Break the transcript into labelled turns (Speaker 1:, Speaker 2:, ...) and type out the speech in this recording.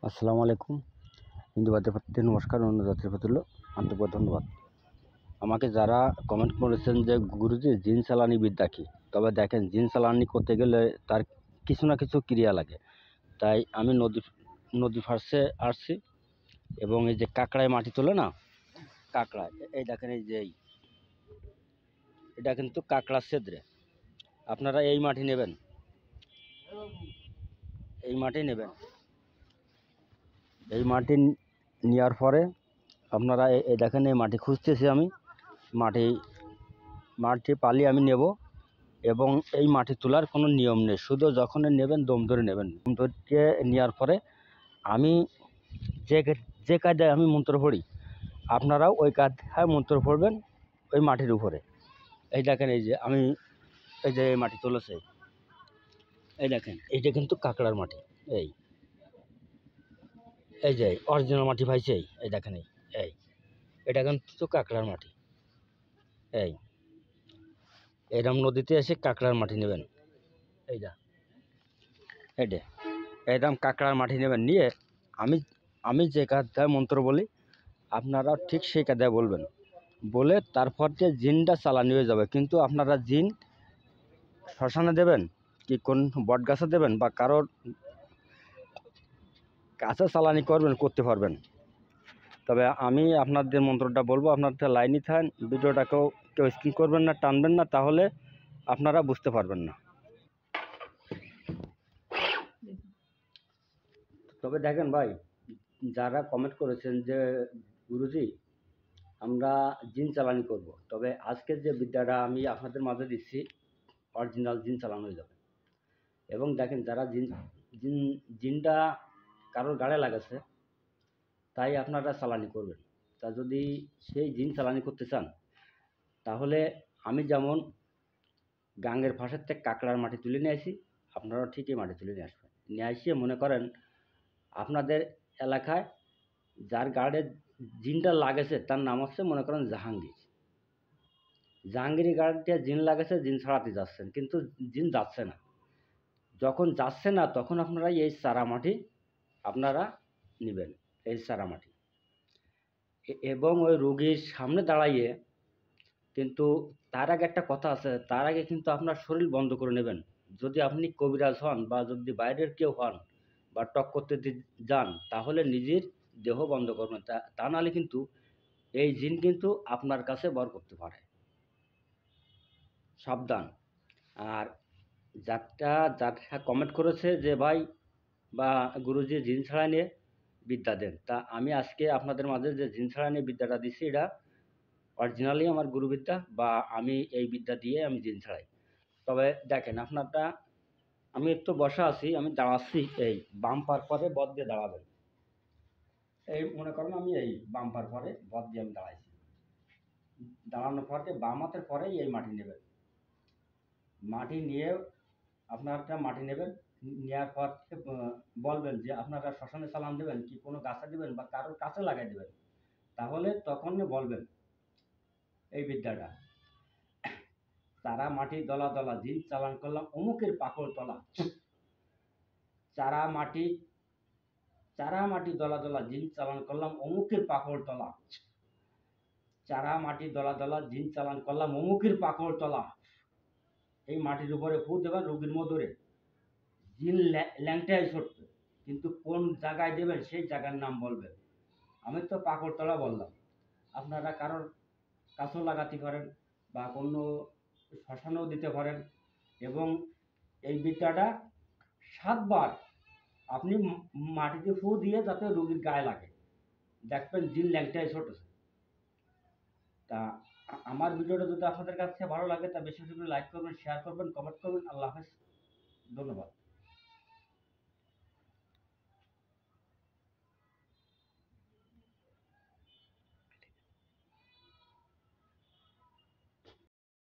Speaker 1: আসসালামু আলাইকুম। হিন্দু ভাইদের প্রতি নমস্কার, অন্য জাতির প্রতি হলো আন্তরিক ধন্যবাদ। আমাকে যারা কমেন্ট করেছেন যে গুরুজি জিন চালানি বিদ্যা কী, তবে দেখেন জিন চালানি করতে গেলে তার কিছু না কিছু ক্রিয়া লাগে। তাই আমি নদী ফার্সে আসছি এবং এই যে কাঁকড়ায় মাটি তোলে না, কাঁকড়ায় এই দেখেন এই যে এটা কিন্তু কাঁকড়ার ছেদ্রে। আপনারা এই মাটি নেবেন, এই মাটি নেবেন। এই মাটি নেওয়ার পরে আপনারা এই দেখেন এই মাটি খুঁজতেছি আমি, মাটি পালি আমি নেব। এবং এই মাটি তোলার কোনো নিয়ম নেই, শুধু যখন নেবেন দম ধরে নেবেন। দম ধরে নেওয়ার পরে আমি যে কায়দায় আমি মন্ত্র পড়ি, আপনারাও ওই কায়দায় মন্ত্র পড়বেন ওই মাটির উপরে। এই দেখেন এই যে আমি এই যে এই মাটি তুলেছে, এই দেখেন এইটা কিন্তু কাঁকড়ার মাটি। এই যে অরিজিনাল মাটি পাইছে, এই দেখেন এই এটা কিন্তু কাঁকড়ার মাটি। এরম নদীতে এসে কাঁকড়ার মাটি নেবেন, এইটা এরকম কাঁকড়ার মাটি নেবেন। নিয়ে আমি যে কায়দায় মন্ত্র বলি আপনারা ঠিক সেই কায়দায় বলবেন, বলে তারপর যে জিনটা চালানি হয়ে যাবে। কিন্তু আপনারা জিন শ্মশানে দেবেন কি কোন বট গাছে দেবেন বা কারোর কাছে চালানি করতে পারবেন। তবে আমি আপনাদের মন্ত্রটা বলবো, আপনাদের লাইনই থাকেন, ভিডিওটাকেও কেউ স্কিপ করবেন না, টানবেন না, তাহলে আপনারা বুঝতে পারবেন না। তবে দেখেন ভাই, যারা কমেন্ট করেছেন যে গুরুজি আমরা জিন চালানি করব, তবে আজকের যে বিদ্যাটা আমি আপনাদের মাঝে দিচ্ছি অরিজিনাল জিন চালানো হয়ে যাবে। এবং দেখেন যারা জিনটা কারোর গাড়ে লাগাছে তাই আপনারা চালানি করবেন। তা যদি সেই জিন চালানি করতে চান তাহলে আমি যেমন গাঙ্গের ফাঁসের থেকে কাঁকড়ার মাটি তুলে নিয়ে আসি, আপনারাও ঠিকই মাটি তুলে নিয়ে আসবেন। নিয়ে আসিয়ে মনে করেন আপনাদের এলাকায় যার গাড়ে জিনটা লাগেছে তার নাম হচ্ছে মনে করেন জাহাঙ্গীর গাড়িতে জিন লাগেছে, জিন ছাড়াতে যাচ্ছেন কিন্তু জিন যাচ্ছে না। যখন যাচ্ছে না তখন আপনারা এই চারা মাটি আপনারা নেবেন, এই চারা মাটি, এবং ওই রোগীর সামনে দাঁড়াইয়ে, কিন্তু তার আগে একটা কথা আছে, তার আগে কিন্তু আপনার শরীর বন্ধ করে নেবেন। যদি আপনি কবিরাজ হন বা যদি বাইরের কেউ হন বা টক করতে যান তাহলে নিজের দেহ বন্ধ করবেন, তা নাহলে কিন্তু এই জিন কিন্তু আপনার কাছে বর করতে পারে, সাবধান। আর যারা কমেন্ট করেছে যে ভাই বা গুরুজি জিন ছাড়া নিয়ে বিদ্যা দেন, তা আমি আজকে আপনাদের মাঝে যে জিন ছাড়া নিয়ে বিদ্যাটা দিচ্ছি এটা অরিজিনালি আমার গুরুবিদ্যা, বা আমি এই বিদ্যা দিয়ে আমি জিন ছাড়াই। তবে দেখেন আপনারটা আমি একটু বসা আছি, আমি দাঁড়াচ্ছি, এই বাম পার পরে বদ দিয়ে দাঁড়াবেন। এই মনে করেন আমি এই বাম পার পরে বদ দিয়ে আমি দাঁড়াইছি, দাঁড়ানোর পরে বাম হাতের পরেই এই মাটি নেবেন। মাটি নিয়ে আপনারটা মাটি নেবেন, নেওয়ার পর বলবেন যে আপনারা শ্মশানে চালান দেবেন কি কোনো গাছে দেবেন বা কারোর কাছে লাগাই দেবেন। তাহলে তখন বলবেন এই বিদ্যাটা, চারা মাটি দলা দলা জিন চালান করলাম অমুকের পাকড় তলা। চারা মাটি দলা দলা জিন চালান করলাম অমুকের পাকড় তলা। চারা মাটি দলা দলা জিন চালান করলাম অমুকের পাকড় তলা। এই মাটির উপরে ফু দেবেন রোগীর মধুরে, জিন ল্যাংটায় ছুটবে, কিন্তু কোন জায়গায় দেবেন সেই জায়গার নাম বলবেন। আমি তো পাকড়তলা বললাম, আপনারা কারোর কাছেও লাগাতে পারেন বা কোনো শ্মশানেও দিতে পারেন। এবং এই বিদ্যাটা 7 বার আপনি মাটিতে ফু দিয়ে যাতে রোগীর গায়ে লাগে, দেখবেন জিন ল্যাংটায় ছুটেছে। তা আমার ভিডিওটা যদি আপনাদের কাছে ভালো লাগে তা বেশি বেশি করে লাইক করবেন, শেয়ার করবেন, কমেন্ট করবেন। আল্লাহ হাফেজ, ধন্যবাদ।